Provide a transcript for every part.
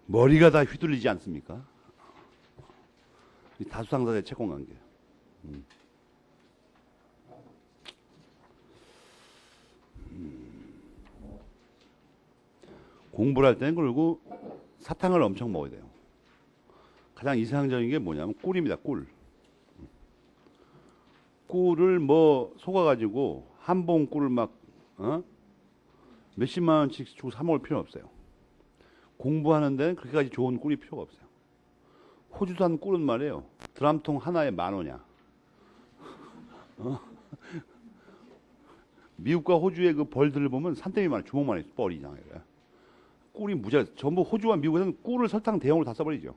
머리가 다 휘둘리지 않습니까? 이 다수당자의 채권관계. 공부를 할 때는 그리고 사탕을 엄청 먹어야 돼요. 가장 이상적인 게 뭐냐면 꿀입니다. 꿀. 꿀을 뭐 속아가지고 한 봉 꿀을 막 몇십만 원씩 주고 사 먹을 필요는 없어요. 공부하는 데는 그렇게까지 좋은 꿀이 필요가 없어요. 호주산 꿀은 말이에요. 드람통 하나에 10,000원이야. 미국과 호주의 그 벌들을 보면 산더미만 주먹만 해. 뻘이 이상해. 꿀이 무지하게 전부 호주와 미국에서는 꿀을 설탕 대용으로 다 써버리죠.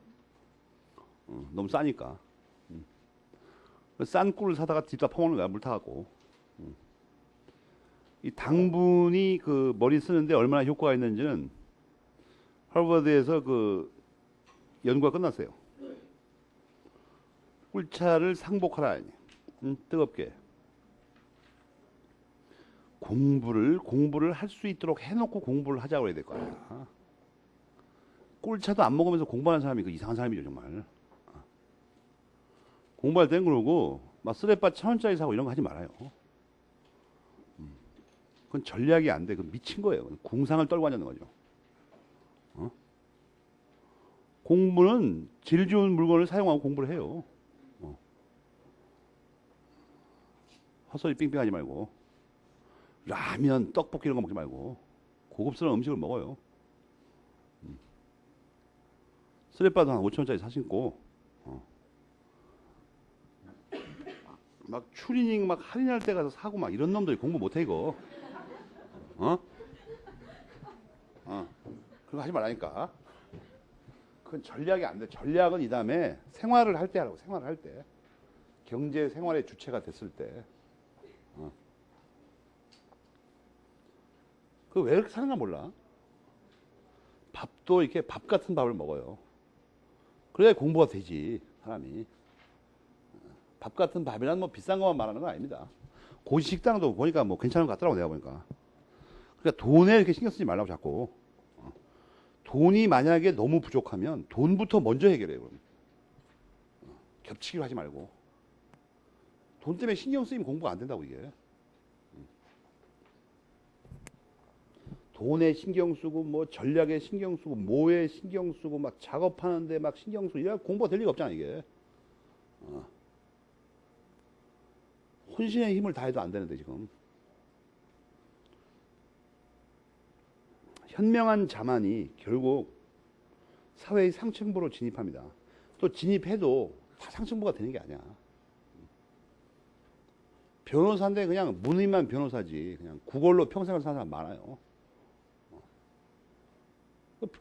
너무 싸니까. 싼 꿀을 사다가 뒷다 퍼먹는 거야. 물 타갖고. 이 당분이 그 머리 쓰는데 얼마나 효과가 있는지는 하버드에서 그 연구가 끝났어요. 꿀차를 상복하라. 뜨겁게. 공부를 할 수 있도록 해놓고 공부를 하자고 해야 될 거 아니야. 꿀차도 안 먹으면서 공부하는 사람이 그 이상한 사람이죠, 정말. 공부할 땐 그러고 막 쓰레빠 1,000원짜리 사고 이런 거 하지 말아요. 그건 전략이 안 돼. 그건 미친 거예요. 궁상을 떨고 앉는 거죠. 공부는 질 좋은 물건을 사용하고 공부를 해요. 헛소리 삥삥하지 말고 라면, 떡볶이 이런 거 먹지 말고 고급스러운 음식을 먹어요. 쓰레빠도 한 5,000원짜리 사신고 막 추리닝 막 할인할 때 가서 사고 막 이런 놈들이 공부 못해 이거. 그거 하지 말라니까. 그건 전략이 안 돼. 전략은 이 다음에 생활을 할 때 하라고. 생활을 할 때. 경제 생활의 주체가 됐을 때. 그 왜 그렇게 사는가 몰라. 밥도 이렇게 밥 같은 밥을 먹어요. 그래야 공부가 되지, 사람이. 밥 같은 밥이란 뭐 비싼 것만 말하는 건 아닙니다. 고시 식당도 보니까 뭐 괜찮은 것 같더라고, 내가 보니까. 그러니까 돈에 이렇게 신경 쓰지 말라고 자꾸. 돈이 만약에 너무 부족하면 돈부터 먼저 해결해요, 그럼. 겹치기로 하지 말고. 돈 때문에 신경 쓰이면 공부가 안 된다고, 이게. 돈에 신경 쓰고, 뭐 전략에 신경 쓰고, 뭐에 신경 쓰고, 막 작업하는데 막 신경 쓰고, 이래 공부가 될 리가 없잖아, 이게. 혼신의 힘을 다해도 안 되는데, 지금. 현명한 자만이 결국 사회의 상층부로 진입합니다. 또 진입해도 다 상층부가 되는 게 아니야. 변호사인데 그냥 무능한 변호사지. 그냥 구걸로 평생을 사는 사람 많아요.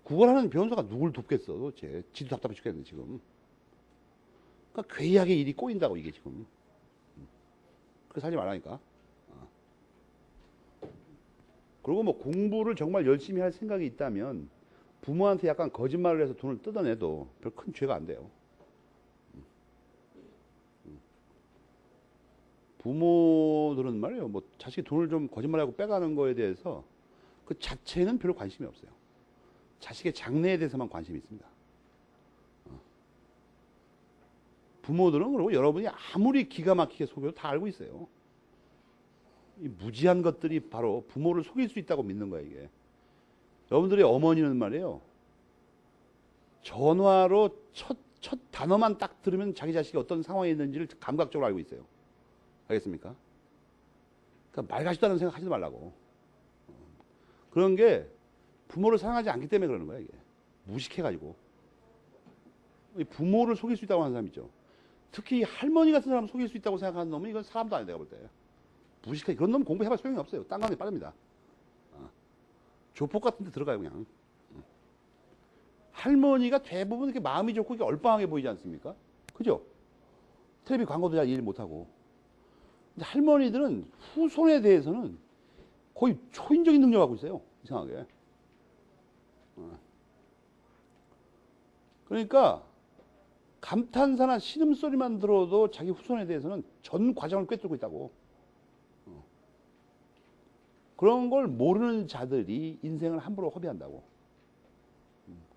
구걸하는 변호사가 누굴 돕겠어, 도대체. 지도 답답해 죽겠는데, 지금. 그러니까 괴이하게 일이 꼬인다고, 이게 지금. 그래서 하지 말라니까. 그리고 뭐 공부를 정말 열심히 할 생각이 있다면 부모한테 약간 거짓말을 해서 돈을 뜯어내도 별 큰 죄가 안 돼요. 부모들은 말이에요. 뭐 자식이 돈을 좀 거짓말하고 빼가는 거에 대해서 그 자체는 별로 관심이 없어요. 자식의 장래에 대해서만 관심이 있습니다. 부모들은 그리고 여러분이 아무리 기가 막히게 속여도 다 알고 있어요. 이 무지한 것들이 바로 부모를 속일 수 있다고 믿는 거예요, 이게. 여러분들의 어머니는 말이에요. 전화로 첫 단어만 딱 들으면 자기 자식이 어떤 상황에 있는지를 감각적으로 알고 있어요. 알겠습니까? 그러니까 말 같지도 않은 생각 하지 말라고. 그런 게 부모를 사랑하지 않기 때문에 그러는 거야, 이게. 무식해가지고. 부모를 속일 수 있다고 하는 사람 있죠. 특히 할머니 같은 사람 속일 수 있다고 생각하는 놈은 이건 사람도 아니다, 내가 볼 때. 무식해. 그런 놈 공부해봐 소용이 없어요. 딴 거에 빠릅니다. 조폭 같은 데 들어가요, 그냥. 할머니가 대부분 이렇게 마음이 좋고 이렇게 얼빵하게 보이지 않습니까? 그죠? 텔레비 광고도 잘 일 못하고. 근데 할머니들은 후손에 대해서는 거의 초인적인 능력을 갖고 있어요. 이상하게. 그러니까 감탄사나 신음소리만 들어도 자기 후손에 대해서는 전 과정을 꿰뚫고 있다고. 그런 걸 모르는 자들이 인생을 함부로 허비한다고.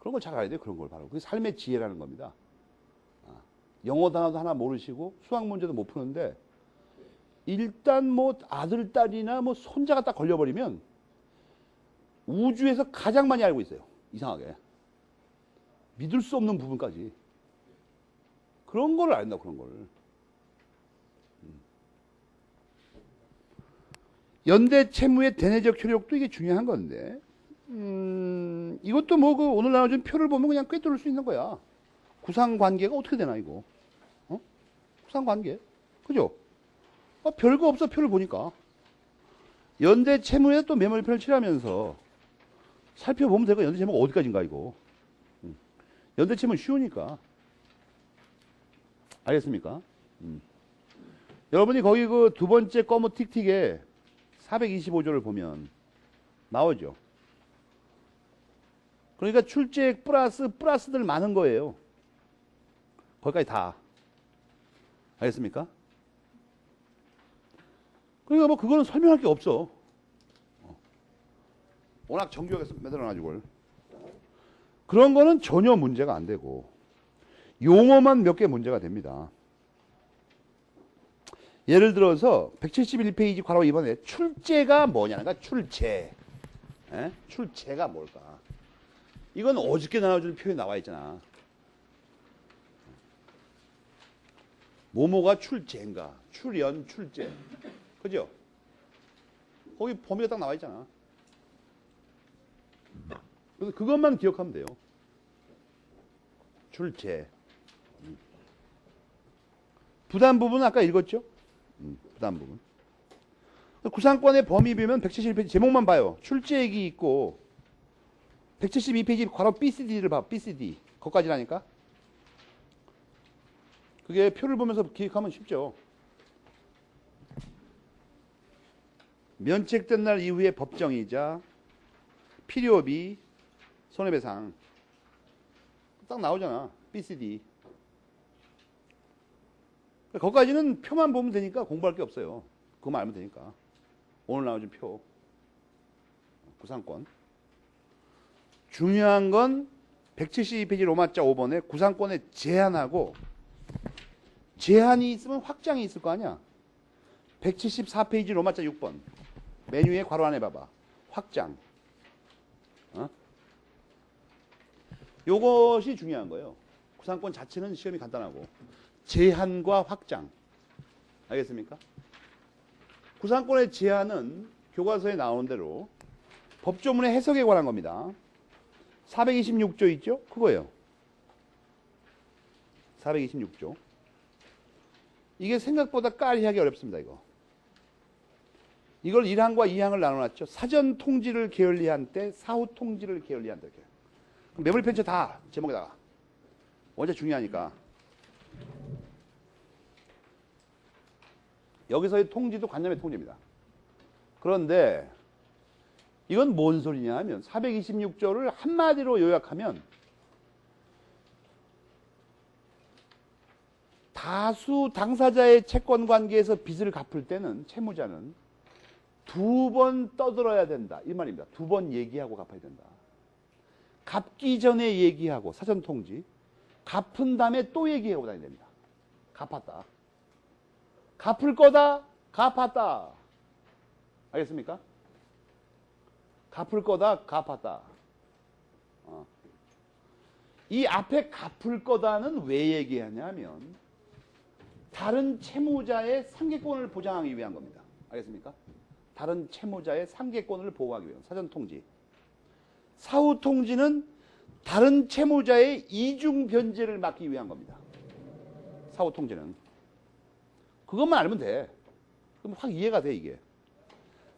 그런 걸 잘 알아야 돼요. 그런 걸 바로. 그게 삶의 지혜라는 겁니다. 영어 단어도 하나 모르시고 수학 문제도 못 푸는데 일단 뭐 아들, 딸이나 뭐 손자가 딱 걸려버리면 우주에서 가장 많이 알고 있어요. 이상하게. 믿을 수 없는 부분까지. 그런 걸 안다, 그런 걸. 연대 채무의 대내적 효력도 이게 중요한 건데, 이것도 뭐 그 오늘 나눠준 표를 보면 그냥 꿰뚫을 수 있는 거야. 구상관계가 어떻게 되나, 이거. 구상관계. 그죠? 별거 없어, 표를 보니까. 연대 채무에 또 매몰표를 칠하면서 살펴보면 되고, 연대 채무가 어디까지인가, 이거. 연대 채무는 쉬우니까. 알겠습니까? 여러분이 거기 그 두 번째 검은 틱틱에 425조를 보면 나오죠. 그러니까 출제액 플러스들 많은 거예요. 거기까지 다. 알겠습니까? 그러니까 뭐 그거는 설명할 게 없어. 워낙 정교하게 만들어놔가지고. 그런 거는 전혀 문제가 안 되고 용어만 몇 개 문제가 됩니다. 예를 들어서 171페이지 괄호 2번에 출제가 뭐냐는 거야. 출제. 출제가 뭘까? 이건 어저께 나와준 표에 나와 있잖아. 뭐뭐가 출제인가? 출연, 출제. 그죠? 거기 범위가 딱 나와 있잖아. 그래서 그것만 기억하면 돼요. 출제. 부담 부분은 아까 읽었죠? 부담 부분. 구상권의 범위 비면 171페이지 제목만 봐요. 출제액이 있고 172페이지 괄호 BCD를 봐. BCD. 거기까지라니까. 그게 표를 보면서 기억하면 쉽죠. 면책된 날 이후에 법정이자 필요비 손해배상 딱 나오잖아. BCD. 거기까지는 표만 보면 되니까 공부할 게 없어요. 그거만 알면 되니까. 오늘 나와준 표. 구상권. 중요한 건 172페이지 로마자 5번에 구상권에 제한하고 제한이 있으면 확장이 있을 거 아니야. 174페이지 로마자 6번. 메뉴에 괄호 안에 봐봐. 확장. 요것이 중요한 거예요. 구상권 자체는 시험이 간단하고 제한과 확장. 알겠습니까? 구상권의 제한은 교과서에 나오는 대로 법조문의 해석에 관한 겁니다. 426조 있죠? 그거예요. 426조. 이게 생각보다 까리하기 어렵습니다. 이걸 1항과 2항을 나눠놨죠. 사전 통지를 게을리한 때, 사후 통지를 게을리한 때. 그럼 매물 편차 다 제목에다가. 원체 중요하니까. 여기서의 통지도 관념의 통지입니다. 그런데 이건 뭔 소리냐 하면 426조를 한마디로 요약하면 다수 당사자의 채권 관계에서 빚을 갚을 때는 채무자는 두 번 떠들어야 된다. 이 말입니다. 두 번 얘기하고 갚아야 된다. 갚기 전에 얘기하고 사전 통지, 갚은 다음에 또 얘기하고 다녀야 됩니다. 갚았다. 갚을 거다. 갚았다. 알겠습니까? 갚을 거다. 갚았다. 이 앞에 갚을 거다는 왜 얘기하냐면 다른 채무자의 상계권을 보장하기 위한 겁니다. 알겠습니까? 다른 채무자의 상계권을 보호하기 위한 사전 통지. 사후 통지는 다른 채무자의 이중 변제를 막기 위한 겁니다. 사후 통지는. 그것만 알면 돼. 그럼 확 이해가 돼, 이게.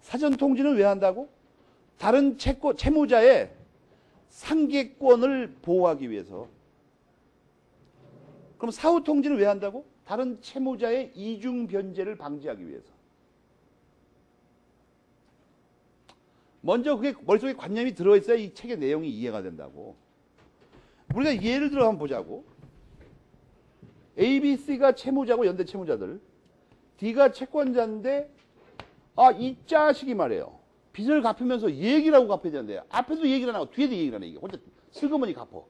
사전 통지는 왜 한다고? 다른 채무자의 상계권을 보호하기 위해서. 그럼 사후 통지는 왜 한다고? 다른 채무자의 이중 변제를 방지하기 위해서. 먼저 그게 머릿속에 관념이 들어있어야 이 책의 내용이 이해가 된다고. 우리가 예를 들어 한번 보자고. A, B, C가 채무자고 연대 채무자들. D가 채권자인데 이 자식이 말이에요. 빚을 갚으면서 얘기라고 갚아야 되는데 앞에도 얘기를 안 하고 뒤에도 얘기를 안 해. 이게 혼자 슬그머니 갚어.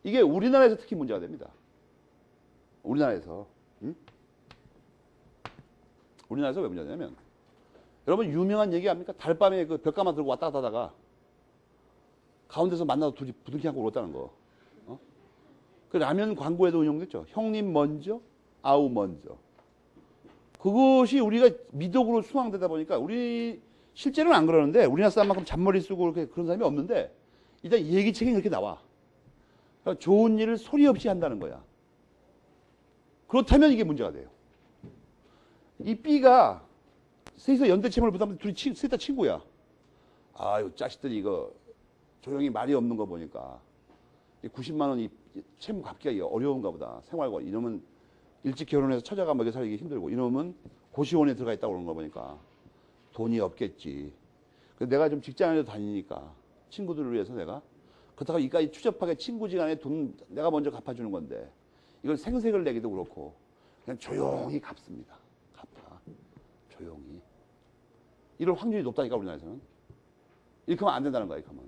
이게 우리나라에서 특히 문제가 됩니다. 우리나라에서. 응? 우리나라에서 왜 문제가 되냐면 여러분 유명한 얘기 압니까? 달밤에 그 벽가마 들고 왔다 갔다 하다가 가운데서 만나서 둘이 부둥켜 안고 울었다는 거. 어? 그 라면 광고에도 운영됐죠. 형님 먼저, 아우 먼저. 그것이 우리가 미덕으로 수강되다 보니까 우리 실제로는 안 그러는데 우리나라 사람만큼 잔머리 쓰고 그런 사람이 없는데 일단 얘기책이 그렇게 나와. 그러니까 좋은 일을 소리 없이 한다는 거야. 그렇다면 이게 문제가 돼요. 이 B가 셋이서 연대 채무를 부담하면 둘이 셋 다 친구야. 아유 자식들이 이거 조용히 말이 없는 거 보니까 90만 원이 채무 갚기가 어려운가 보다. 생활고 이놈은 일찍 결혼해서 처자가 먹여 살기 힘들고 이놈은 고시원에 들어가 있다고 그러는 거 보니까 돈이 없겠지. 그래서 내가 좀 직장에도 다니니까 친구들을 위해서 내가 그렇다고 이까지 추접하게 친구지간에 돈 내가 먼저 갚아주는 건데 이걸 생색을 내기도 그렇고 그냥 조용히 갚습니다. 갚아. 조용히. 이럴 확률이 높다니까 우리나라에서는. 이렇게 하면 안 된다는 거야. 이렇게 하면.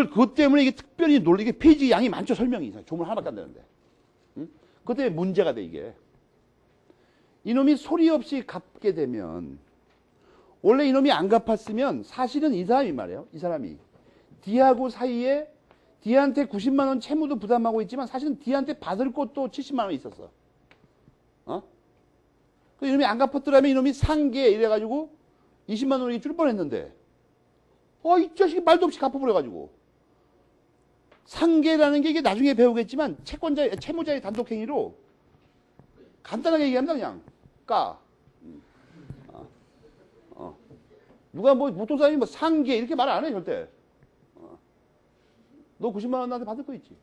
그것 때문에 이게 특별히 이게 페이지 양이 많죠. 설명이. 조문 하나밖에 안 되는데. 응? 그것 때문에 문제가 돼 이게. 이놈이 소리 없이 갚게 되면 원래 이놈이 안 갚았으면 사실은 이 사람이 말이에요. 이 사람이 D하고 사이에 D한테 90만 원 채무도 부담하고 있지만 사실은 D한테 받을 것도 70만 원 있었어. 어? 그 이놈이 안 갚았더라면 이놈이 상계 이래가지고 20만 원이 줄 뻔했는데 이 자식이 말도 없이 갚아버려가지고 상계라는 게 이게 나중에 배우겠지만 채무자의 단독행위로 간단하게 얘기합니다. 그냥 까. 누가 뭐 보통 사람이 뭐 상계 이렇게 말 안 해 절대. 너 90만 원 나한테 받을 거 있지.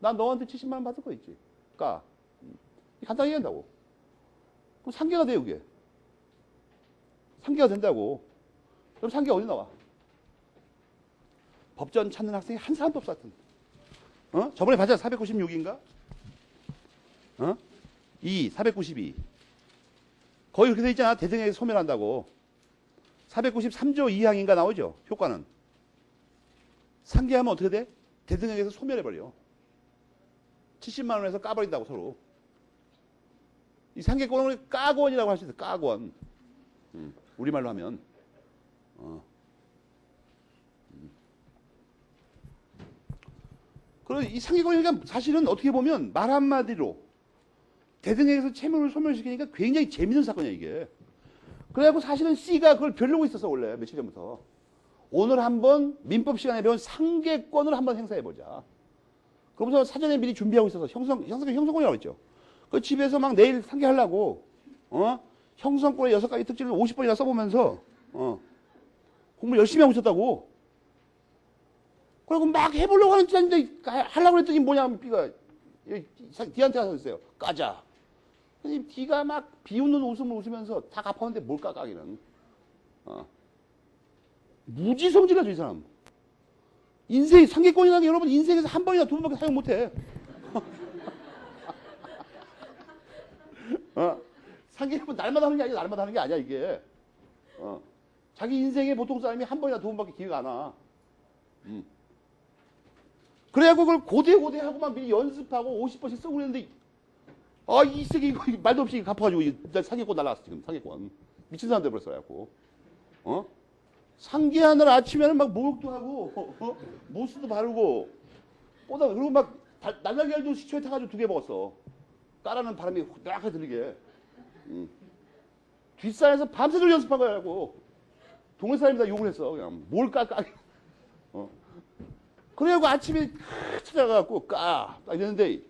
난 너한테 70만 원 받을 거 있지. 까. 간단하게 얘기한다고. 그럼 상계가 돼요 그게. 상계가 된다고. 그럼 상계가 어디 나와? 법전 찾는 학생이 한 사람도 없어 하여튼. 저번에 봤잖아. 496인가? 492. 거의 그렇게 돼 있잖아. 대등하게 소멸한다고. 493조 2항인가 나오죠. 효과는. 상계하면 어떻게 돼? 대등하게서 소멸해버려. 70만 원에서 까버린다고 서로. 이 상계권을 까권이라고 할 수 있어. 까권. 우리말로 하면. 그리고 이 상계권이니까 사실은 어떻게 보면 말 한마디로 대등에서 채무를 소멸시키니까 굉장히 재밌는 사건이야 이게. 그래갖고 사실은 C가 그걸 벼르고 있었어 원래 며칠 전부터. 오늘 한번 민법 시간에 배운 상계권을 한번 행사해보자. 그러면서 사전에 미리 준비하고 있어서 형성권이라고 했죠. 그 집에서 막 내일 상계하려고 형성권의 6가지 특징을 50번이나 써보면서 공부를 열심히 하고 있었다고. 그리고 막 해보려고 하는데 하려고 했더니 뭐냐면 B가 D한테 가서 있어요. 까자. D가 막 비웃는 웃음을 웃으면서 다 갚았는데 뭘 까기는. 무지성질하죠 이 사람. 인생 상계권이라는 게 여러분 인생에서 한 번이나 두 번밖에 사용 못해. 상계권 날마다 하는 게 아니야. 날마다 하는 게 아니야 이게. 자기 인생에 보통 사람이 한 번이나 두 번밖에 기회가 안 와. 그래갖고 그걸 고대하고만 미리 연습하고 50번씩 쓰고 그랬는데 이 새끼 이거 말도 없이 갚아가지고 일단 상계권 날라갔어 지금. 상계권 미친 사람 돼버렸어. 그래갖고 상계하느라 아침에는 막 목욕도 하고 모스도 바르고 그리고 막 날라리알도 식초에 타가지고 2개 먹었어. 까라는 바람이 확 들리게. 뒷산에서 밤새도록 연습한 거야고. 동네 사람이 다 욕을 했어. 그냥 뭘 까. 그래갖고 아침에 찾아가갖고 딱 이랬는데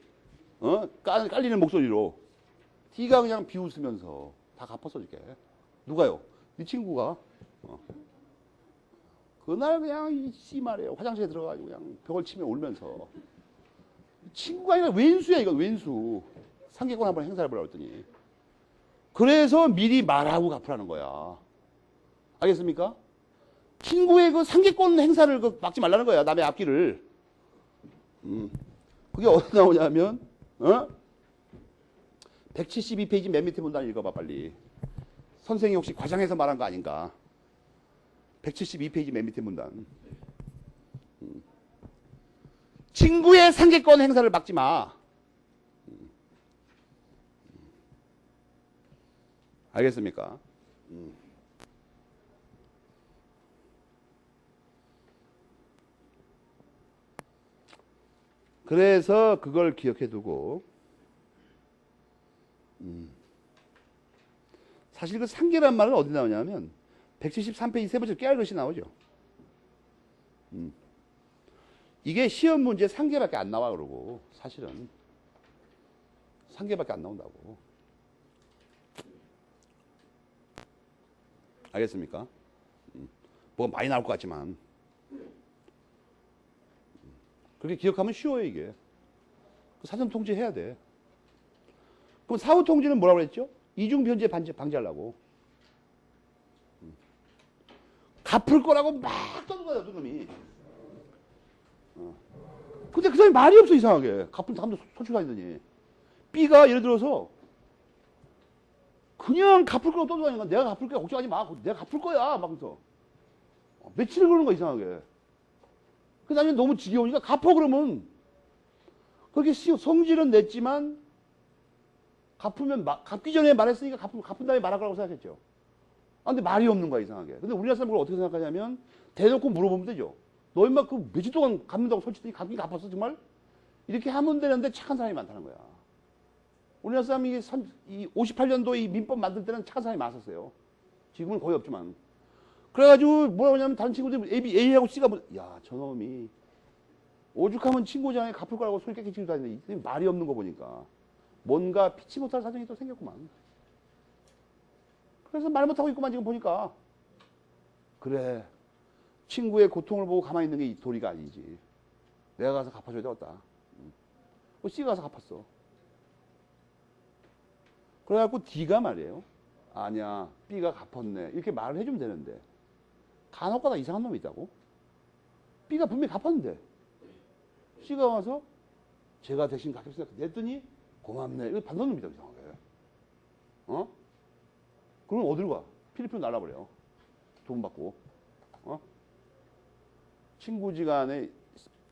깔리는 목소리로 D가 그냥 비웃으면서 다 갚았어 줄게. 누가요? 네 친구가. 그날 그냥 이 C 말이에요. 화장실에 들어가가지고 그냥 벽을 치며 울면서. 친구가 아니라 왼수야 이거 왼수. 상계권 한번 행사해보라고 했더니. 그래서 미리 말하고 갚으라는 거야. 알겠습니까? 친구의 그 상계권 행사를 막지 말라는 거야. 남의 앞길을. 그게 어디 나오냐면 172페이지 맨 밑에 문단 읽어봐 빨리. 선생이 혹시 과장해서 말한 거 아닌가? 172페이지 맨 밑에 문단. 친구의 상계권 행사를 막지 마. 알겠습니까? 그래서 그걸 기억해 두고 사실 그 상계란 말은 어디 나오냐면 173페이지 세 번째 깨알 글씨 나오죠. 이게 시험 문제 상계밖에 안 나와 그러고 사실은 상계밖에 안 나온다고. 알겠습니까? 뭐가 많이 나올 것 같지만 그렇게 기억하면 쉬워요 이게. 사전 통지해야 돼. 그럼 사후 통지는 뭐라고 그랬죠? 이중 변제 방지하려고. 갚을 거라고 막 떠는 거야 그 놈이. 근데 그 사람이 말이 없어 이상하게. 갚을 사람도 소출하더니 B가 예를 들어서 그냥 갚을 거라고 떠들어다니까 내가 갚을 거야 걱정하지 마 내가 갚을 거야 막 그래서 며칠을 그러는 거야 이상하게. 그 다음에 너무 지겨우니까 갚어 그러면 그렇게 성질은 냈지만 갚으면 갚기 전에 말했으니까 갚은 다음에 말할 거라고 생각했죠. 아, 근데 말이 없는 거야 이상하게. 근데 우리나라 사람은 그걸 어떻게 생각하냐면 대놓고 물어보면 되죠. 너 임마 그 며칠 동안 갚는다고 솔직히 갚긴 갚았어 정말? 이렇게 하면 되는데 착한 사람이 많다는 거야. 우리나라 사람이 이 58년도 이 민법 만들 때는 착한 사람이 많았어요. 지금은 거의 없지만. 그래가지고 뭐라고 하냐면 다른 친구들 A하고 C가 야 저놈이 오죽하면 친구장에 갚을 거라고 소리 깨끗이 지르고 다니는데 말이 없는 거 보니까 뭔가 피치 못할 사정이 또 생겼구만. 그래서 말 못하고 있구만 지금 보니까. 그래 친구의 고통을 보고 가만히 있는 게 이 도리가 아니지. 내가 가서 갚아줘야 되겠다. C가 가서 갚았어. 그래갖고 D가 말이에요. 아니야 B가 갚았네 이렇게 말을 해주면 되는데 간혹가다 이상한 놈이 있다고. B가 분명히 갚았는데 C가 와서 제가 대신 갚겠습니다 냈더니 고맙네 이거 반선 놈이다 이상하게. 그러면 어디로 가? 필리핀으로 날라버려. 돈 받고. 친구지간에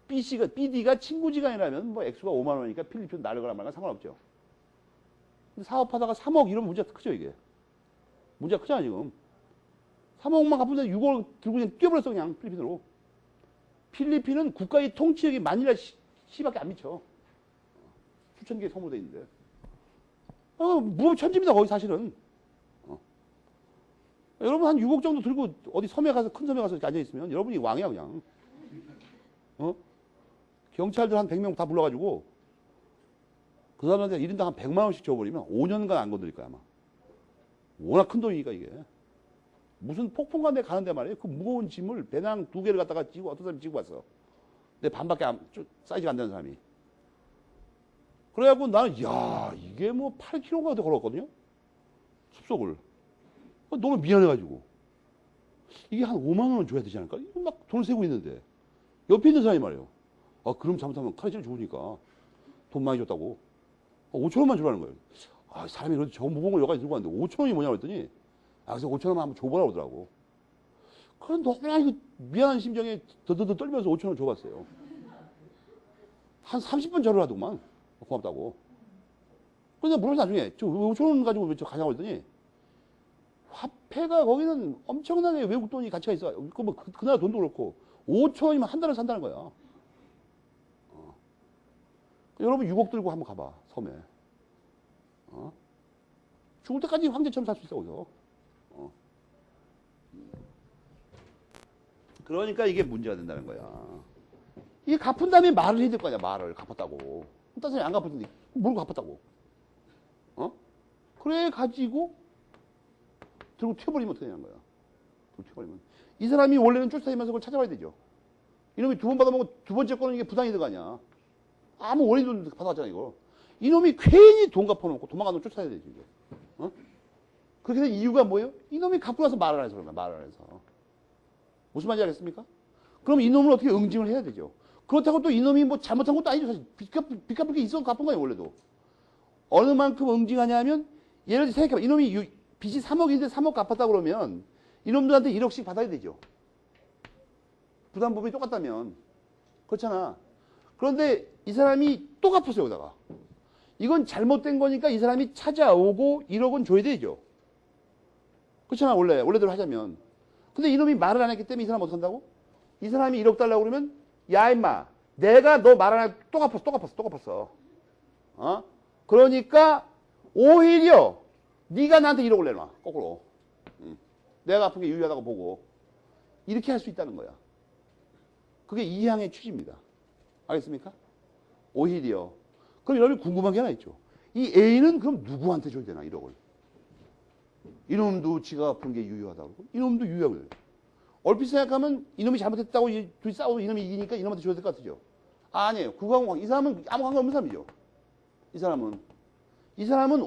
BD가 친구지간이라면 뭐 액수가 5만 원이니까 필리핀 날려가란 말과 상관없죠. 근데 사업하다가 3억 이러면 문제가 크죠 이게. 문제가 크잖아 지금. 3억만 갚은데 6억 들고 그냥 뛰어버렸어 그냥 필리핀으로. 필리핀은 국가의 통치력이 마닐라 시밖에 안 미쳐. 수천 개의 섬으로 돼 있는데. 무법 천지입니다 거기 사실은. 여러분 한 6억 정도 들고 어디 섬에 가서 큰 섬에 가서 이렇게 앉아 있으면 여러분이 왕이야 그냥. 경찰들 한 100명 다 불러가지고 그 사람한테 1인당 한 100만 원씩 줘버리면 5년간 안 건드릴 거야 아마. 워낙 큰 돈이니까 이게. 무슨 폭풍관에 가는데 말이에요. 그 무거운 짐을 배낭 2개를 갖다가 지고 어떤 사람이 지고 왔어. 근데 반밖에 사이즈가 안 되는 사람이. 그래갖고 나는 야 이게 뭐 8km가 더 걸었거든요. 숲속을. 너무 미안해가지고 이게 한 5만 원은 줘야 되지 않을까? 막 돈을 세고 있는데 옆에 있는 사람이 말이에요. 아 그럼 잘못하면 칼이 제일 좋으니까 돈 많이 줬다고 5천 원만 주라는 거예요. 아 사람이 그래도 저 무거운 걸 여기까지 들고 왔는데 5천 원이 뭐냐고 했더니 그래서 5천 원만 한번 줘보라고 그러더라고. 그래 너무나 이거 미안한 심정에 더더더 떨면서 5천 원 줘봤어요. 한 30분 절을 하더구만. 고맙다고. 근데 물어서 나중에 저 5천 원 가지고 왜 저 가냐고 했더니 화폐가 거기는 엄청나게 외국 돈이 가치가 있어. 그 나라 돈도 그렇고 5천 원이면 한 달을 산다는 거야. 여러분 6억 들고 한번 가봐 섬에. 죽을 때까지 황제처럼 살 수 있어 거기서. 그러니까 이게 문제가 된다는 거야. 이게 갚은 다음에 말을 해야 될 거 아니야. 말을 갚았다고. 딴 사람이 안 갚았는데 모르고 갚았다고. 그래 가지고 들고 튀어버리면 어떻게 되는 거야. 들고 튀어버리면 이 사람이 원래는 쫓아다니면서 그걸 찾아봐야 되죠. 이놈이 두 번 받아먹고 두 번째 거는 이게 부당이 들어가냐. 아무 원인도 받아왔잖아 이거. 이놈이 괜히 돈 갚아놓고 도망가는 걸 쫓아야 되지 이게. 그렇게 된 이유가 뭐예요? 이놈이 갚고 나서 말을 안 해서 그런 거야. 말을 안 해서. 무슨 말인지 알겠습니까? 그럼 이놈을 어떻게 응징을 해야 되죠. 그렇다고 또 이놈이 뭐 잘못한 것도 아니죠. 사실 빚 갚을 게 있어서 갚은 거예요 원래도. 어느 만큼 응징하냐 하면 예를 들어 생각해봐. 이놈이 빚이 3억인데 3억 갚았다 그러면 이놈들한테 1억씩 받아야 되죠. 부담 부분이 똑같다면. 그렇잖아. 그런데 이 사람이 또 갚았어요, 여기다가. 이건 잘못된 거니까 이 사람이 찾아오고 1억은 줘야 되죠. 그렇잖아, 원래대로 하자면. 근데 이놈이 말을 안 했기 때문에 이 사람 어떻게 한다고? 이 사람이 1억 달라고 그러면, 야, 임마, 내가 너 말 안 해, 또 갚았어. 어? 그러니까, 오히려, 네가 나한테 1억을 내놔, 거꾸로. 내가 갚은 게 유효하다고 보고. 이렇게 할 수 있다는 거야. 그게 이항의 취지입니다. 알겠습니까? 오히려. 그럼 여러분이 궁금한 게 하나 있죠. 이 A는 그럼 누구한테 줘야 되나, 1억을? 이놈도 지가 갚은 게 유효하다고. 이놈도 유효하고. 얼핏 생각하면 이놈이 잘못했다고 둘이 싸우고 이놈이 이기니까 이놈한테 줘야 될 것 같죠. 아니에요. 그거하고 이 사람은 아무 상관없는 사람이죠. 이 사람은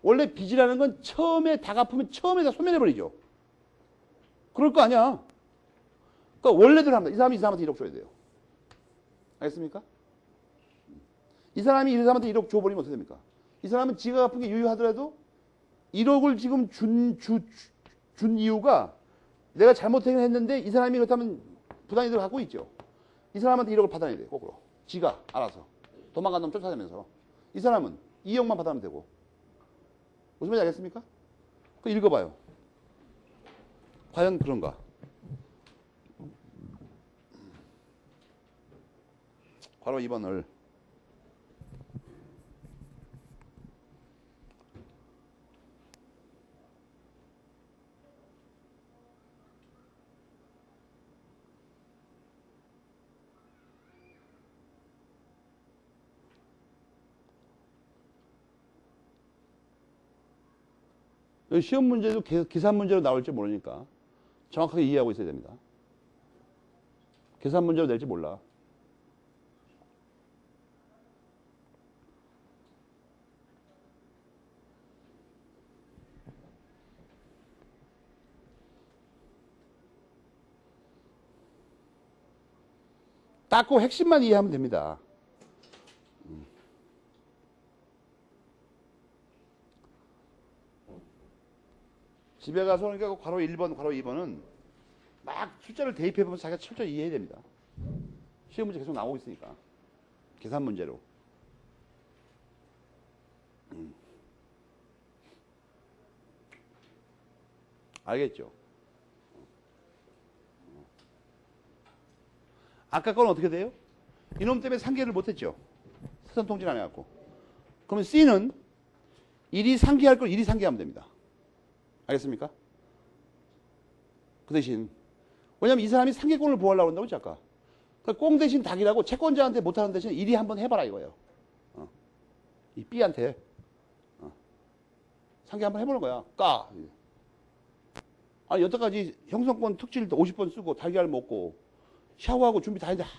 원래 빚이라는 건 처음에 다 갚으면 처음에 다 소멸해버리죠. 그럴 거 아니야. 그러니까 원래대로 합니다. 이 사람한테 1억 줘야 돼요. 알겠습니까? 이 사람이 이 사람한테 1억 줘버리면 어떻게 됩니까? 이 사람은 지가 갚은 게 유효하더라도 1억을 지금 준 이유가 내가 잘못하긴 했는데 이 사람이 그렇다면 부당이득을 갖고 있죠. 이 사람한테 1억을 받아내야 돼요. 거꾸로. 지가 알아서. 도망간 놈 쫓아다니면서. 이 사람은 2억만 받아내면 되고. 무슨 말인지 알겠습니까? 그거 읽어봐요. 과연 그런가? 바로 2번을. 시험 문제도 계산 문제로 나올지 모르니까 정확하게 이해하고 있어야 됩니다. 계산 문제로 낼지 몰라. 딱 그 핵심만 이해하면 됩니다. 집에 가서 그러니까 괄호 1번, 괄호 2번은 막 숫자를 대입해보면서 자기가 철저히 이해해야 됩니다. 시험 문제 계속 나오고 있으니까. 계산 문제로. 알겠죠? 아까 건 어떻게 돼요? 이놈 때문에 상계를 못했죠. 사전 통지를 안 해갖고. 그러면 C는 1이 상계할 걸 1이 상계하면 됩니다. 알겠습니까? 그 대신 왜냐면 이 사람이 상계권을 보호하려고 한다고 했지 아까. 그러니까 꽁 대신 닭이라고 채권자한테 못하는 대신 1이 한번 해봐라 이거예요. 이 B한테 상계 한번 해보는 거야. 까. 아니 여태까지 형성권 특질 50번 쓰고 달걀 먹고 샤워하고 준비 다 했는데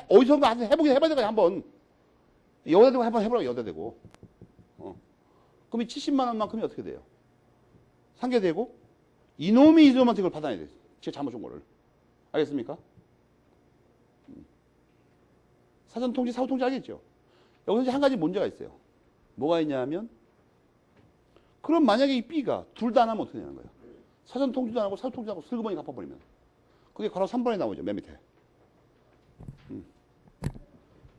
어디선가 해봐야 될 거야 한번. 여기다 대고 한번 해보라고 여기다 대고. 그럼 이 70만 원만큼이 어떻게 돼요? 상계되고 이놈이 이놈한테 그걸 받아내야 돼. 제가 잘못 준 거를. 알겠습니까? 사전 통지, 사후 통지 알겠죠? 여기서 이제 한 가지 문제가 있어요. 뭐가 있냐면 그럼 만약에 이 B가 둘 다 안 하면 어떻게 되는 거예요? 사전 통지도 안 하고 사후 통지도 안 하고 슬그머니 갚아버리면 그게 괄호 3번에 나오죠. 맨 밑에.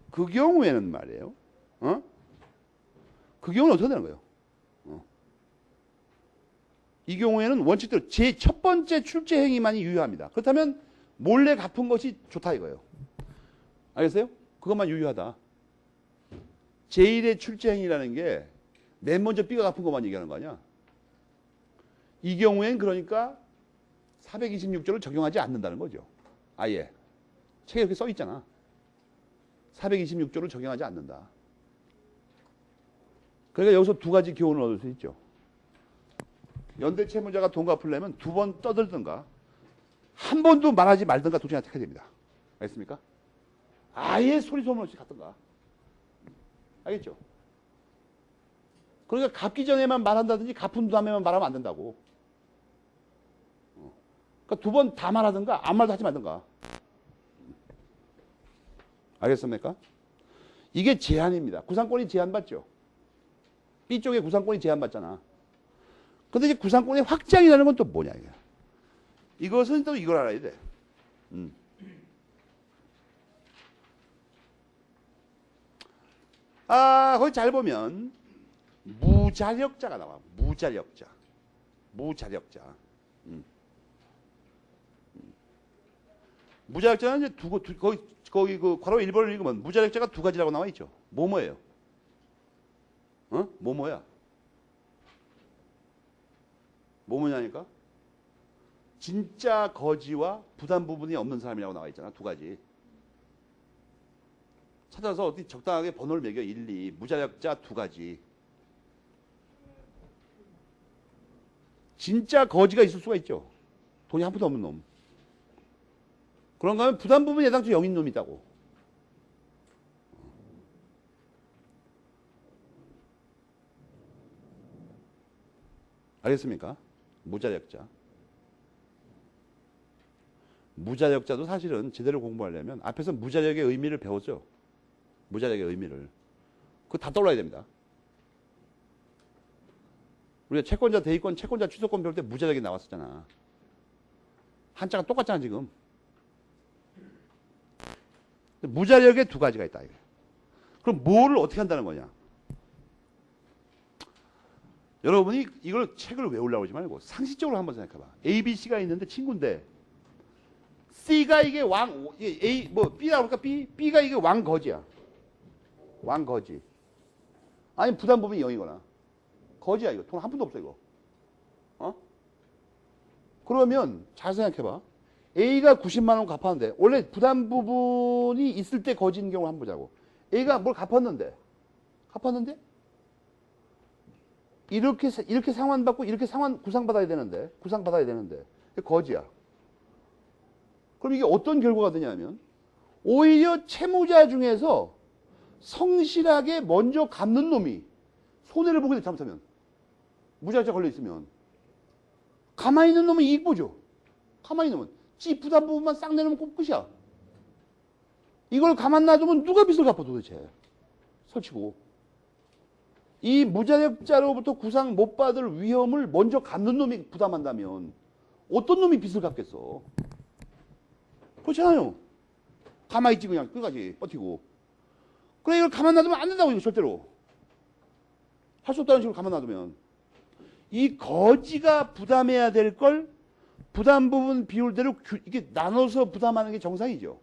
그 경우에는 말이에요. 그 경우는 어떻게 되는 거예요? 이 경우에는 원칙대로 제 첫 번째 출제 행위만이 유효합니다. 그렇다면 몰래 갚은 것이 좋다 이거예요. 알겠어요? 그것만 유효하다. 제1의 출제 행위라는 게 맨 먼저 B가 갚은 것만 얘기하는 거 아니야? 이 경우엔 그러니까 426조를 적용하지 않는다는 거죠. 아예. 책에 이렇게 써 있잖아. 426조를 적용하지 않는다. 그러니까 여기서 두 가지 교훈을 얻을 수 있죠. 연대 채무자가 돈 갚으려면 두 번 떠들든가 한 번도 말하지 말든가 둘 중에 하나 택해야 됩니다. 알겠습니까? 아예 소리 소문 없이 갔든가. 알겠죠? 그러니까 갚기 전에만 말한다든지 갚은 다음에만 말하면 안 된다고. 그러니까 두 번 다 말하든가 아무 말도 하지 말든가. 알겠습니까? 이게 제한입니다. 구상권이 제한받죠. B쪽에 구상권이 제한받잖아. 근데 이제 구상권의 확장이라는 건 또 뭐냐, 이게. 이것은 또 이걸 알아야 돼. 거기 잘 보면, 무자력자가 나와. 무자력자. 무자력자. 무자력자는 이제 거기 그 괄호 1번을 읽으면 무자력자가 두 가지라고 나와 있죠. 뭐뭐예요? 뭐뭐야? 뭐뭐냐니까? 진짜 거지와 부담 부분이 없는 사람이라고 나와 있잖아. 두 가지. 찾아서 어디 적당하게 번호를 매겨. 1, 2. 무자력자 두 가지. 진짜 거지가 있을 수가 있죠. 돈이 한 푼도 없는 놈. 그런가 하면 부담 부분이 예당치 0인 놈이 있다고. 알겠습니까? 무자력자. 무자력자도 사실은 제대로 공부하려면 앞에서 무자력의 의미를 배웠죠. 무자력의 의미를. 그거 다 떠올라야 됩니다. 우리가 채권자, 대위권, 채권자, 취소권 배울 때 무자력이 나왔었잖아. 한자가 똑같잖아, 지금. 무자력에 두 가지가 있다. 이게. 그럼 뭐를 어떻게 한다는 거냐? 여러분이 이걸 책을 외우려고 하지 말고 상식적으로 한번 생각해봐. A, B, C가 있는데 친구인데 C가 이게 A, B라고 할까? B가 이게 왕거지야. 왕거지. 아니, 부담 부분이 0이거나. 거지야, 이거. 돈 한 푼도 없어, 이거. 그러면 잘 생각해봐. A가 90만 원 갚았는데, 원래 부담 부분이 있을 때 거지인 경우를 한번 보자고. A가 뭘 갚았는데? 이렇게 상환받고, 이렇게 구상받아야 되는데, 거지야. 그럼 이게 어떤 결과가 되냐면, 오히려 채무자 중에서 성실하게 먼저 갚는 놈이 손해를 보게 돼, 잘못하면. 무자력자 걸려있으면. 가만히 있는 놈은 이익 보죠. 가만히 있는 놈은. 지 부담 부분만 싹 내놓으면 끝이야. 이걸 가만 놔두면 누가 빚을 갚아 도대체. 설치고. 이 무자력자로부터 구상 못 받을 위험을 먼저 갚는 놈이 부담한다면 어떤 놈이 빚을 갚겠어. 그렇잖아요. 가만히 있지 그냥 끝까지 버티고. 그래 이걸 가만 놔두면 안 된다고 이거 절대로. 할 수 없다는 식으로 가만 놔두면. 이 거지가 부담해야 될 걸 부담 부분 비율대로 이게 나눠서 부담하는 게 정상이죠.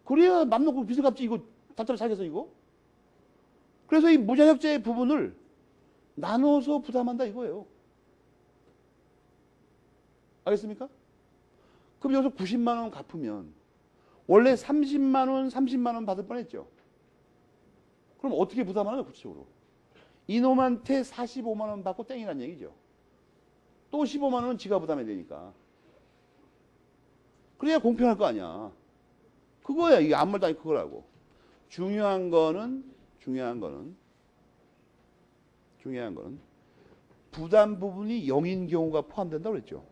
그래야 맘 놓고 빚을 갚지 이거 답답해 살겠어 이거. 그래서 이 무자력자의 부분을 나눠서 부담한다 이거예요. 알겠습니까? 그럼 여기서 90만 원 갚으면 원래 30만 원 받을 뻔했죠. 그럼 어떻게 부담하는 거예요 구체적으로? 이놈한테 45만 원 받고 땡이란 얘기죠. 또 15만 원은 지가 부담해야 되니까. 그래야 공평할 거 아니야. 그거야. 이게 아무 말도 아니고 그거라고. 중요한 거는 부담 부분이 0인 경우가 포함된다고 그랬죠.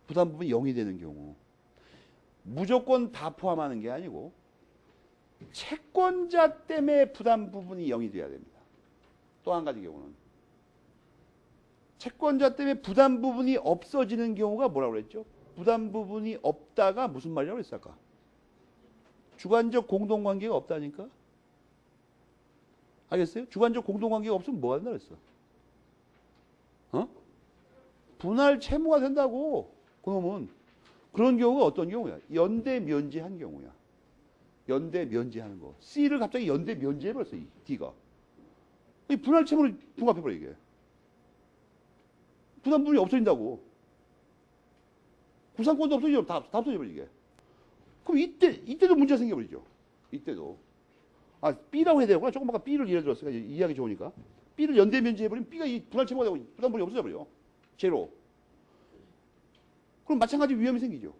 부담 부분이 0이 되는 경우. 무조건 다 포함하는 게 아니고 채권자 때문에 부담 부분이 0이 돼야 됩니다. 또 한 가지 경우는 채권자 때문에 부담 부분이 없어지는 경우가 뭐라고 그랬죠? 부담 부분이 없다가 무슨 말이라고 그랬을까? 주관적 공동관계가 없다니까? 알겠어요? 주관적 공동관계가 없으면 뭐가 된다 그랬어? 분할 채무가 된다고. 그놈은. 그런 경우가 어떤 경우야? 연대 면제한 경우야. 연대 면제하는 거. C를 갑자기 연대 면제해버렸어. D가. 이 분할 채무를 융합해버려 이게. 부담 부분이 없어진다고. 구상권도 없어지죠. 다 없어져버려 이게. 그럼 이때도 문제가 생겨버리죠. 이때도. B라고 해야 되구나. 조금 아까 B를 예를 들었으니까 이해하기 좋으니까. B를 연대 면제해버리면 B가 이 분할 채무가 되고 부담 부분이 없어져버려. 제로. 그럼 마찬가지 위험이 생기죠.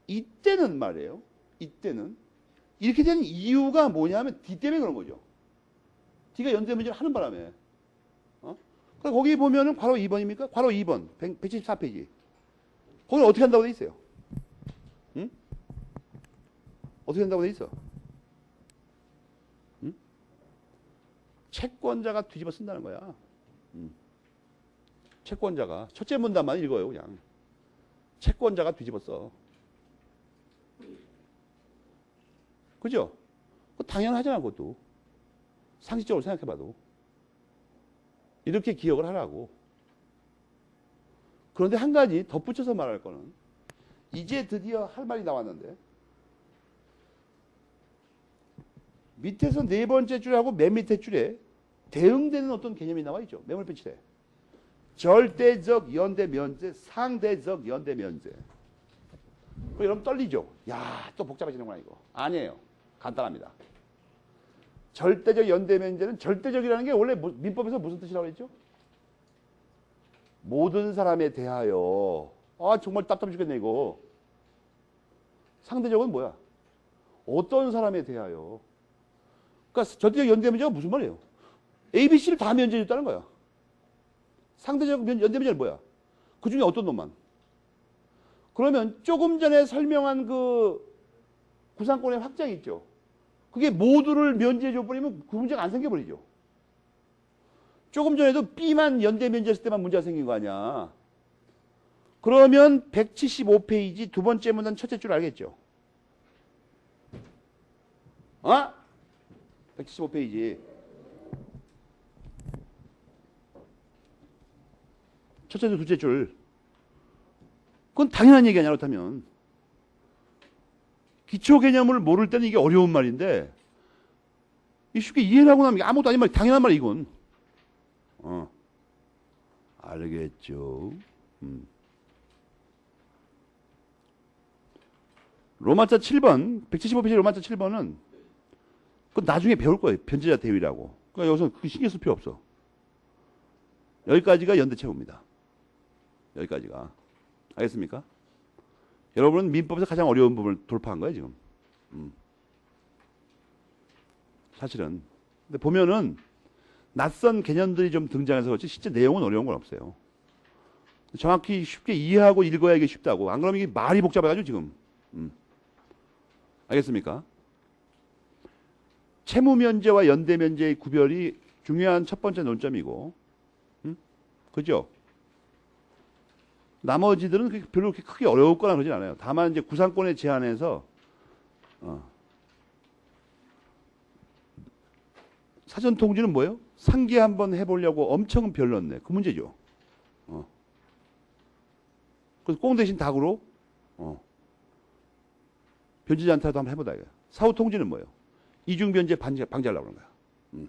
이때는 말이에요. 이때는 이렇게 된 이유가 뭐냐면 D 때문에 그런 거죠. D가 연대 면제를 하는 바람에. 그러니까 거기 보면은 괄호 2번입니까? 괄호 2번 174페이지. 거기 어떻게 한다고 돼 있어요? 응? 어떻게 한다고 돼 있어? 응? 채권자가 뒤집어 쓴다는 거야. 채권자가 첫째 문단만 읽어요. 그냥 채권자가 뒤집었어. 그죠? 당연하잖아. 그것도 상식적으로 생각해봐도 이렇게 기억을 하라고. 그런데 한 가지 덧붙여서 말할 거는 이제 드디어 할 말이 나왔는데 밑에서 네 번째 줄하고 맨 밑에 줄에 대응되는 어떤 개념이 나와 있죠. 매몰편칠에 절대적 연대면제, 상대적 연대면제. 여러분 떨리죠? 야, 또 복잡해지는구나 이거. 아니에요. 간단합니다. 절대적 연대면제는 절대적이라는 게 원래 민법에서 무슨 뜻이라고 했죠? 모든 사람에 대하여. 아, 정말 답답해 죽겠네 이거. 상대적은 뭐야? 어떤 사람에 대하여. 그러니까 절대적 연대면제가 무슨 말이에요? A, B, C를 다 면제해줬다는 거야. 상대적 연대면제는 뭐야? 그 중에 어떤 놈만. 그러면 조금 전에 설명한 그 구상권의 확장이 있죠. 그게 모두를 면제해줘버리면 그 문제가 안 생겨버리죠. 조금 전에도 B만 연대 면제했을 때만 문제가 생긴 거 아니야. 그러면 175페이지 두 번째 문단 첫째 줄 알겠죠? 어? 175페이지. 첫째 줄, 둘째 줄. 그건 당연한 얘기 아니야, 그렇다면. 기초 개념을 모를 때는 이게 어려운 말인데, 쉽게 이해를 하고 나면 아무것도 아닌 말, 당연한 말이야, 이건. 알겠죠. 로마자 7번, 175페이지 로마자 7번은, 그건 나중에 배울 거예요. 변제자 대위라고. 그러니까 여기서 그 신경 쓸 필요 없어. 여기까지가 연대채무입니다. 여기까지가. 알겠습니까? 여러분은 민법에서 가장 어려운 부분을 돌파한 거예요, 지금. 사실은. 근데 보면은 낯선 개념들이 좀 등장해서 그렇지 실제 내용은 어려운 건 없어요. 정확히 쉽게 이해하고 읽어야 이게 쉽다고. 안 그러면 이게 말이 복잡해가지고 지금. 알겠습니까? 채무면제와 연대면제의 구별이 중요한 첫 번째 논점이고, 그죠? 나머지들은 별로 그렇게 크게 어려웠거나 그러진 않아요. 다만 이제 구상권에 제한해서 사전 통지는 뭐예요? 상기 한번 해보려고 엄청 별렀네. 그 문제죠. 그래서 꽁 대신 닭으로 변제자 한테라도 한번 해보다. 사후 통지는 뭐예요? 이중 변제 방지하려고 그런 거야.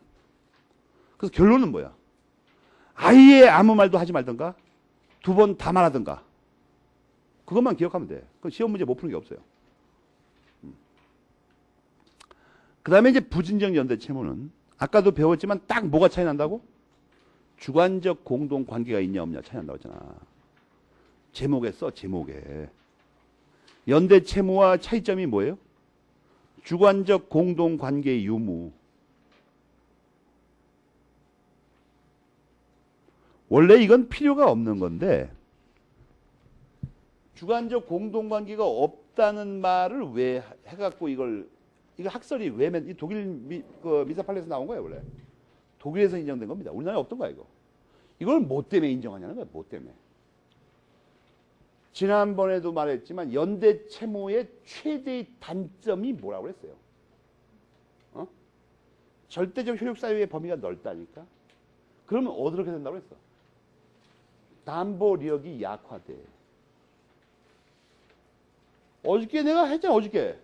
그래서 결론은 뭐야? 아예 아무 말도 하지 말던가 두 번 다 말하던가 그것만 기억하면 돼. 그 시험 문제 못 푸는 게 없어요. 그 다음에 이제 부진적 연대 채무는 아까도 배웠지만 딱 뭐가 차이 난다고? 주관적 공동 관계가 있냐 없냐 차이 난다고 했잖아. 제목에 써, 제목에. 연대 채무와 차이점이 뭐예요? 주관적 공동 관계의 유무. 원래 이건 필요가 없는 건데 주관적 공동관계가 없다는 말을 왜 해갖고 이거 학설이 왜 이 독일 미사팔레에서 나온 거예요 원래. 독일에서 인정된 겁니다. 우리나라에 없던 거야 이거. 이걸 뭐 때문에 인정하냐는 거야. 뭐 때문에. 지난번에도 말했지만 연대 채무의 최대의 단점이 뭐라고 그랬어요? 절대적 효력 사유의 범위가 넓다니까. 그러면 어떻게 된다고 그랬어? 담보력이 약화돼. 어저께 내가 했잖아. 어저께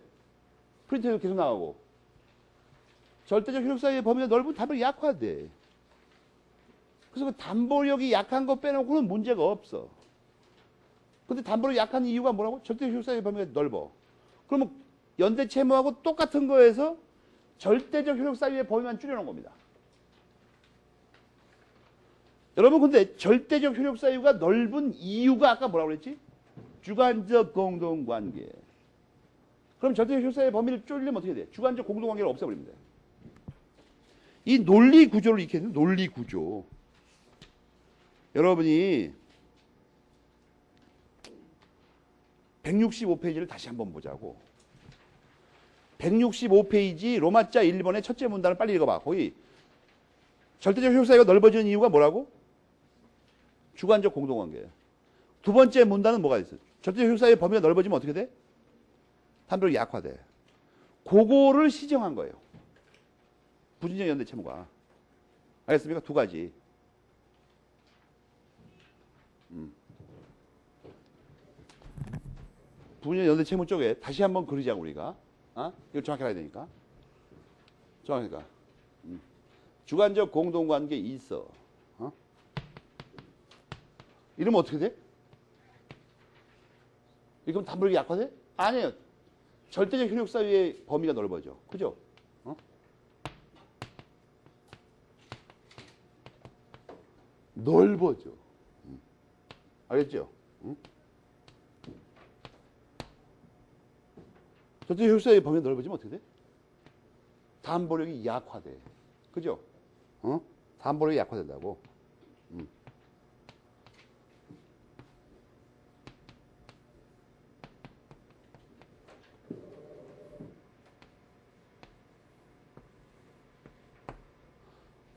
프린트에도 계속 나가고 절대적 효력 사유의 범위가 넓은 담보력이 약화돼. 그래서 그 담보력이 약한 거 빼놓고는 문제가 없어. 근데 담보력이 약한 이유가 뭐라고? 절대적 효력 사유의 범위가 넓어. 그러면 연대 채무하고 똑같은 거에서 절대적 효력 사유의 범위만 줄여놓은 겁니다. 여러분 근데 절대적 효력 사유가 넓은 이유가 아까 뭐라고 그랬지? 주관적 공동관계. 그럼 절대적 효력 사유의 범위를 줄이려면 어떻게 돼? 주관적 공동관계를 없애버립니다. 이 논리 구조를 익혀야 돼요. 논리 구조. 여러분이 165페이지를 다시 한번 보자고. 165페이지 로마자 1번의 첫째 문단을 빨리 읽어봐. 거기 절대적 효력 사유가 넓어지는 이유가 뭐라고? 주관적 공동관계. 두 번째 문단은 뭐가 있어? 절대적 효력사유의 범위가 넓어지면 어떻게 돼? 담보력이 약화돼. 그거를 시정한 거예요. 부진적 연대 채무가. 알겠습니까? 두 가지. 부진적 연대 채무 쪽에 다시 한번 그리자고 우리가. 이거 정확히 알아야 되니까. 정확하니까. 주관적 공동관계 있어. 이러면 어떻게 돼? 이러면 담보력이 약화돼? 아니에요. 절대적 효력사유의 범위가 넓어져. 그죠? 넓어져. 알겠죠? 절대적 효력사유의 범위가 넓어지면 어떻게 돼? 담보력이 약화돼. 그죠? 담보력이 약화된다고.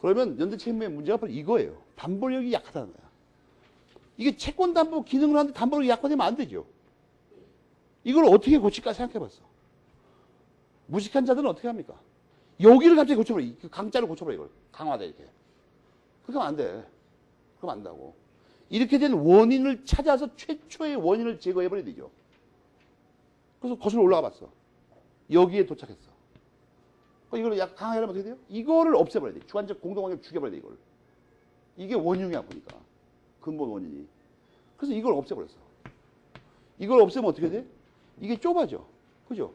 그러면 연대채무의 문제가 바로 이거예요. 담보력이 약하다는 거야. 이게 채권담보 기능을 하는데 담보력이 약화되면 안 되죠. 이걸 어떻게 고칠까 생각해봤어. 무식한 자들은 어떻게 합니까? 여기를 갑자기 고쳐버려. 강자를 고쳐버려 이걸. 강화돼 이렇게. 그러면 안 돼. 그럼 안 된다고. 이렇게 된 원인을 찾아서 최초의 원인을 제거해버려야 되죠. 그래서 거슬러 올라가 봤어. 여기에 도착했어. 이걸 약 강하려면 어떻게 돼요? 이거를 없애버려야 돼. 주관적 공동관계를 죽여버려야 돼, 이걸. 이게 원흉이야, 보니까. 근본 원인이. 그래서 이걸 없애버렸어. 이걸 없애면 어떻게 돼? 이게 좁아져. 그죠?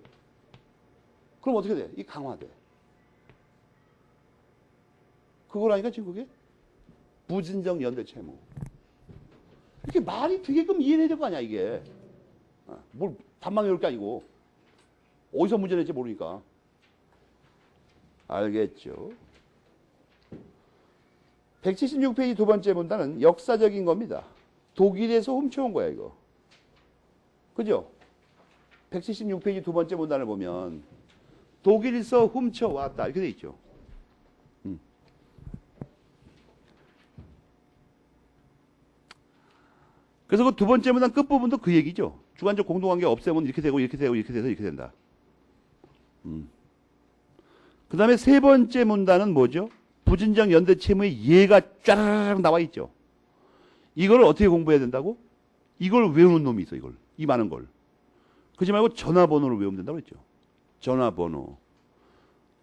그럼 어떻게 돼? 이게 강화돼. 그거라니까, 지금 그게? 부진적 연대 채무. 이게 말이 되게끔 이해해야 될 거 아니야, 이게. 뭘 단방 외울 게 아니고. 어디서 문제 낼지 모르니까. 알겠죠? 176페이지 두 번째 문단은 역사적인 겁니다. 독일에서 훔쳐온 거야, 이거. 그죠? 176페이지 두 번째 문단을 보면 독일에서 훔쳐왔다. 이렇게 돼 있죠. 그래서 그 두 번째 문단 끝부분도 그 얘기죠. 주관적 공동관계 없애면 이렇게 되고 이렇게 되고 이렇게 돼서 이렇게 된다. 그 다음에 세 번째 문단은 뭐죠? 부진적 연대 채무의 예가 쫘라락 나와 있죠. 이걸 어떻게 공부해야 된다고? 이걸 외우는 놈이 있어, 이걸. 이 많은 걸. 그러지 말고 전화번호를 외우면 된다고 했죠. 전화번호.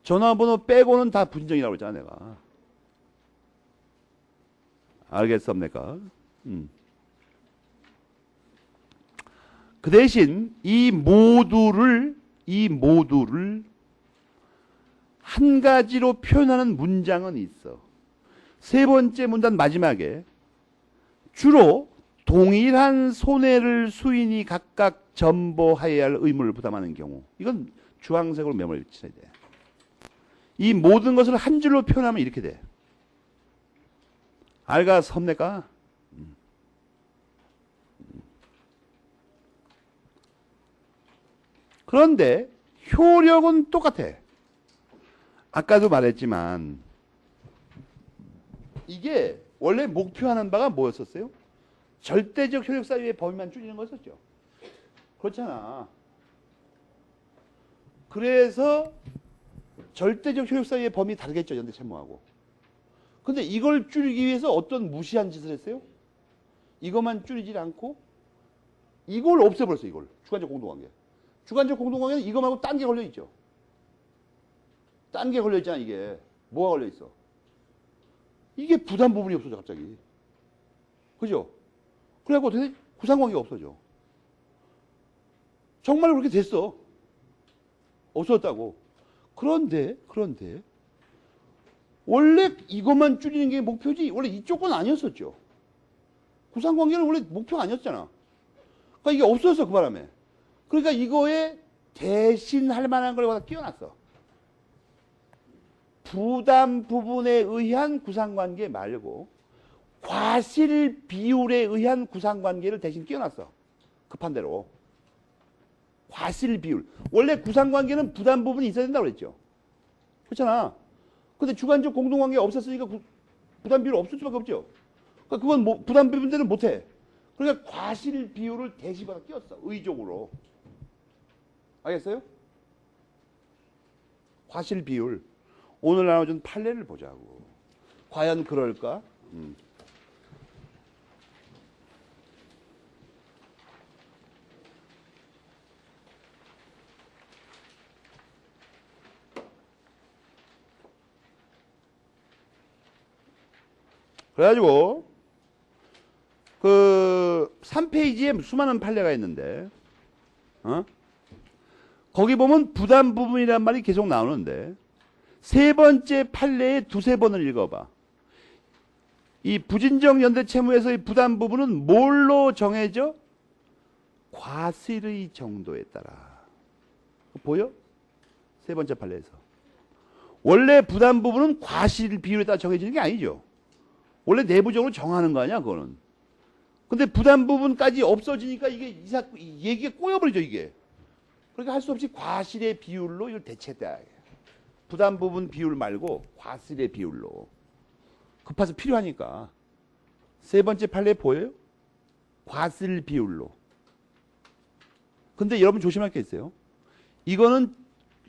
전화번호 빼고는 다 부진적이라고 했잖아, 내가. 알겠습니까? 그 대신 이 모두를 한 가지로 표현하는 문장은 있어. 세 번째 문단 마지막에 주로 동일한 손해를 수인이 각각 전보하여야 할 의무를 부담하는 경우. 이건 주황색으로 메모를 쳐야 돼. 이 모든 것을 한 줄로 표현하면 이렇게 돼. 알겠습니까? 그런데 효력은 똑같아. 아까도 말했지만 이게 원래 목표하는 바가 뭐였었어요? 절대적 효력 사유의 범위만 줄이는 거였었죠. 그렇잖아. 그래서 절대적 효력 사유의 범위 다르겠죠, 연대 채무하고. 근데 이걸 줄이기 위해서 어떤 무시한 짓을 했어요? 이것만 줄이지 않고 이걸 없애버렸어, 이걸. 주관적 공동관계. 주관적 공동관계는 이거 말고 딴 게 걸려있죠. 딴 게 걸려있잖아, 이게. 뭐가 걸려있어? 이게 부담 부분이 없어져, 갑자기. 그죠? 그래갖고 어떻게 돼? 구상관계가 없어져. 정말로 그렇게 됐어. 없어졌다고. 그런데, 원래 이것만 줄이는 게 목표지, 원래 이쪽 건 아니었었죠. 구상관계는 원래 목표가 아니었잖아. 그러니까 이게 없어졌어, 그 바람에. 그러니까 이거에 대신할 만한 걸 갖다 끼워놨어. 부담 부분에 의한 구상관계 말고 과실 비율에 의한 구상관계를 대신 끼워놨어. 급한 대로. 과실 비율. 원래 구상관계는 부담 부분이 있어야 된다고 그랬죠. 그렇잖아. 근데 주관적 공동관계가 없었으니까 부담 비율 없을 수밖에 없죠. 그러니까 그건 뭐 부담 배분대는 못해. 그러니까 과실 비율을 대시받아 끼웠어. 의적으로. 알겠어요? 과실 비율. 오늘 나눠준 판례를 보자고. 과연 그럴까? 그래가지고 그 3페이지에 수많은 판례가 있는데 거기 보면 부담 부분이란 말이 계속 나오는데 세 번째 판례에 두세 번을 읽어봐. 이 부진정 연대 채무에서의 부담 부분은 뭘로 정해져? 과실의 정도에 따라. 보여? 세 번째 판례에서. 원래 부담 부분은 과실 비율에 따라 정해지는 게 아니죠. 원래 내부적으로 정하는 거 아니야, 그거는. 근데 부담 부분까지 없어지니까 이게 얘기가 꼬여버리죠, 이게. 그러니까 할 수 없이 과실의 비율로 이걸 대체했다. 부담 부분 비율 말고 과실의 비율로. 급해서 필요하니까. 세 번째 판례 보여요? 과실 비율로. 근데 여러분 조심할 게 있어요. 이거는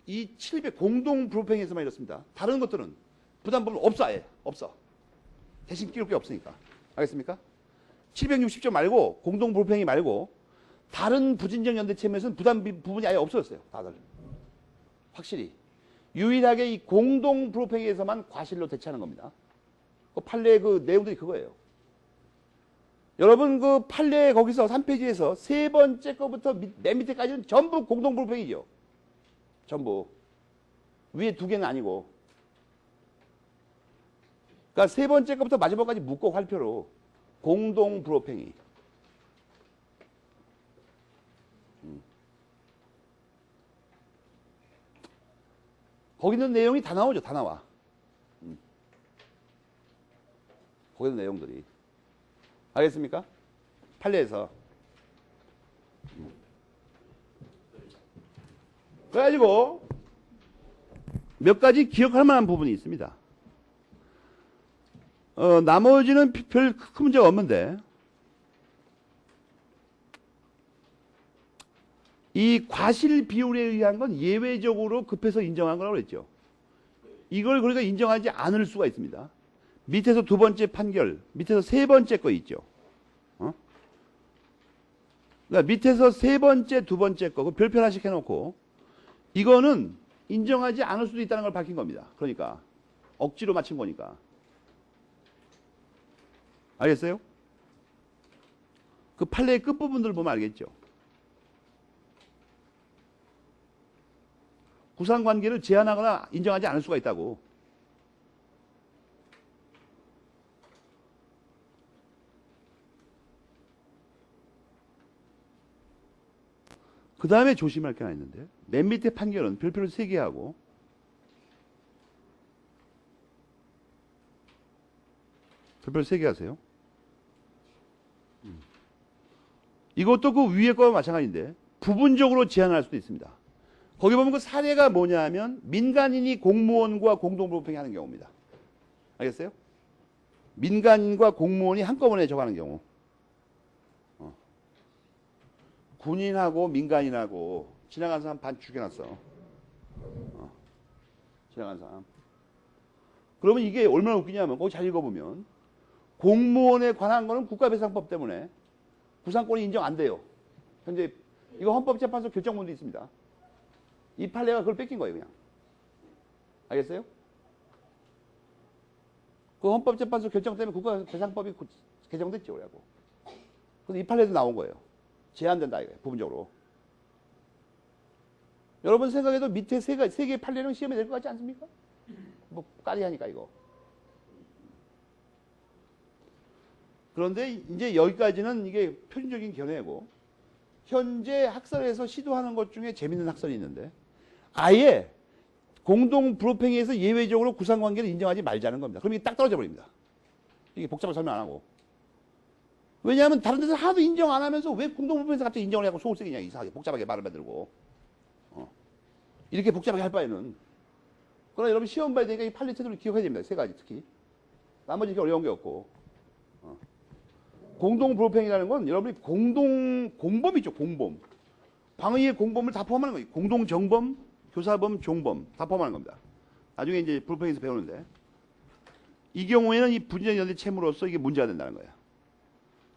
이 700 공동 불호평에서만 이렇습니다. 다른 것들은 부담 부분 없어, 아예. 없어. 대신 끼울 게 없으니까. 알겠습니까? 760조 말고 공동 불호평이 말고 다른 부진정 연대 채무에서는 부담 부분이 아예 없어졌어요. 다들. 확실히. 유일하게 이 공동 불호평에서만 과실로 대체하는 겁니다. 그 판례 그 내용들이 그거예요. 여러분 그 판례 거기서 3페이지에서 세 번째 거부터 맨 밑에까지는 전부 공동 불호평이죠. 전부. 위에 두 개는 아니고. 그러니까 세 번째 거부터 마지막까지 묶고 활표로 공동 불호평이. 거기 있는 내용이 다 나오죠. 다 나와. 거기 있는 내용들이. 알겠습니까? 판례에서. 그래가지고 몇 가지 기억할 만한 부분이 있습니다. 나머지는 별 큰 문제가 없는데 이 과실 비율에 의한 건 예외적으로 급해서 인정한 거라고 그랬죠. 이걸 그러니까 인정하지 않을 수가 있습니다. 밑에서 두 번째 판결, 밑에서 세 번째 거 있죠. 그러니까 밑에서 세 번째, 두 번째 거, 그 별표 하나씩 해놓고 이거는 인정하지 않을 수도 있다는 걸 밝힌 겁니다. 그러니까 억지로 맞춘 거니까. 알겠어요? 그 판례의 끝부분들 보면 알겠죠. 구상관계를 제한하거나 인정하지 않을 수가 있다고. 그 다음에 조심할 게 하나 있는데 맨 밑에 판결은 별표를 3개 하고 별표를 3개 하세요. 이것도 그 위에 거와 마찬가지인데 부분적으로 제한할 수도 있습니다. 거기 보면 그 사례가 뭐냐면 민간인이 공무원과 공동불호평이 하는 경우입니다. 알겠어요? 민간인과 공무원이 한꺼번에 저거하는 경우. 군인하고 민간인하고 지나간 사람 반 죽여놨어. 지나간 사람. 그러면 이게 얼마나 웃기냐면 거기 잘 읽어보면 공무원에 관한 거는 국가배상법 때문에 구상권이 인정 안 돼요. 현재 이거 헌법재판소 결정문도 있습니다. 이 판례가 그걸 뺏긴 거예요, 그냥. 알겠어요? 그 헌법재판소 결정 때문에 국가배상법이 개정됐죠, 그래갖고. 근데 이 판례도 나온 거예요. 제한된다, 이거예요, 부분적으로. 여러분 생각해도 밑에 세 개의 판례는 시험에 낼 것 같지 않습니까? 뭐, 까리하니까, 이거. 그런데 이제 여기까지는 이게 표준적인 견해고, 현재 학설에서 시도하는 것 중에 재밌는 학설이 있는데, 아예 공동 불호평에서 예외적으로 구상관계를 인정하지 말자는 겁니다. 그럼 이게 딱 떨어져 버립니다. 이게 복잡하게 설명 안 하고. 왜냐하면 다른 데서 하나도 인정 안 하면서 왜 공동 불호평에서 갑자기 인정을 하고 속을 쓰겠냐, 이상하게 복잡하게 말을 만들고. 이렇게 복잡하게 할 바에는. 그러나 여러분 시험 봐야 되니까 이 판례 태도를 기억해야 됩니다. 세 가지 특히. 나머지 이렇게 어려운 게 없고. 공동 불법행위라는 건 여러분이 공범 있죠, 공범. 방위의 공범을 다 포함하는 거예요. 공동 정범, 교사범, 종범 다 포함하는 겁니다. 나중에 이제 불법행위에서 배우는데 이 경우에는 이 분쟁 연대 채무로서 이게 문제가 된다는 거예요.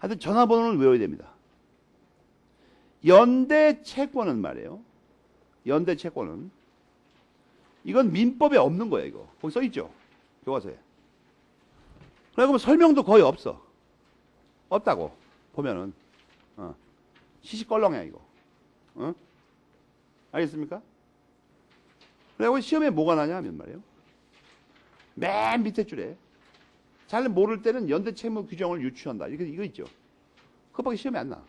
하여튼 전화번호는 외워야 됩니다. 연대 채권은 말이에요. 연대 채권은 이건 민법에 없는 거예요. 이거 거기 써 있죠, 교과서에. 그러면 설명도 거의 없어. 없다고 보면은 시시껄렁해 이거. 알겠습니까? 그리고 시험에 뭐가 나냐 하면 말이에요. 맨 밑에 줄에 잘 모를 때는 연대 채무 규정을 유추한다. 이거 있죠. 그것밖에 시험에 안 나.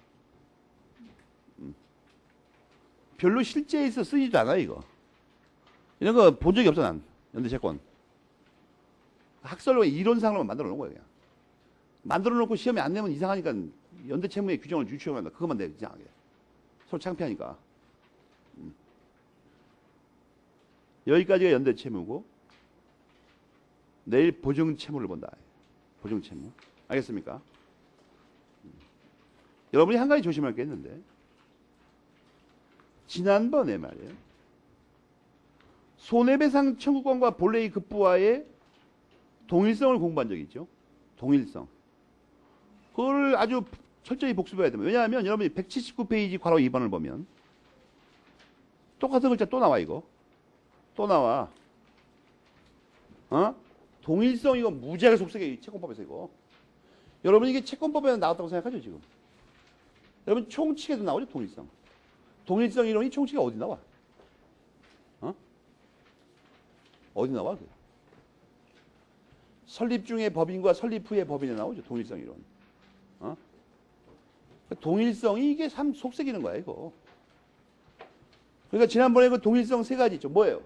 별로 실제에서 쓰지도 않아 이거. 이런 거 본 적이 없어 난. 연대 채권. 학설로 이론상으로만 만들어 놓은 거야 그냥. 만들어 놓고 시험에 안 내면 이상하니까 연대 채무의 규정을 유추한다. 그것만 내 이상하게. 서로 창피하니까. 여기까지가 연대 채무고 내일 보증 채무를 본다. 보증 채무. 알겠습니까? 여러분이 한 가지 조심할 게 있는데 지난번에 말이에요. 손해배상 청구권과 본래의 급부와의 동일성을 공부한 적이 있죠. 동일성. 그걸 아주 철저히 복습해야 됩니다. 왜냐하면 여러분이 179페이지 괄호 2번을 보면 똑같은 글자 또 나와 이거. 또 나와. 동일성 이거 무지하게 속색해. 채권법에서 이거. 여러분 이게 채권법에 나왔다고 생각하죠 지금. 여러분 총칙에도 나오죠 동일성. 동일성 이론이 총칙에 어디 나와? 어디 나와? 설립 중의 법인과 설립 후의 법인에 나오죠 동일성 이론. 동일성이 이게 참 속색이는 거야 이거. 그러니까 지난번에 그 동일성 세 가지 있죠. 뭐예요?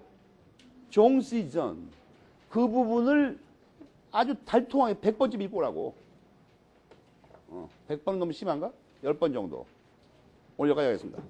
종시전. 그 부분을 아주 달통하게 100번쯤 읽고 오라고. 100번은 너무 심한가? 10번 정도. 오늘 여기까지 하겠습니다.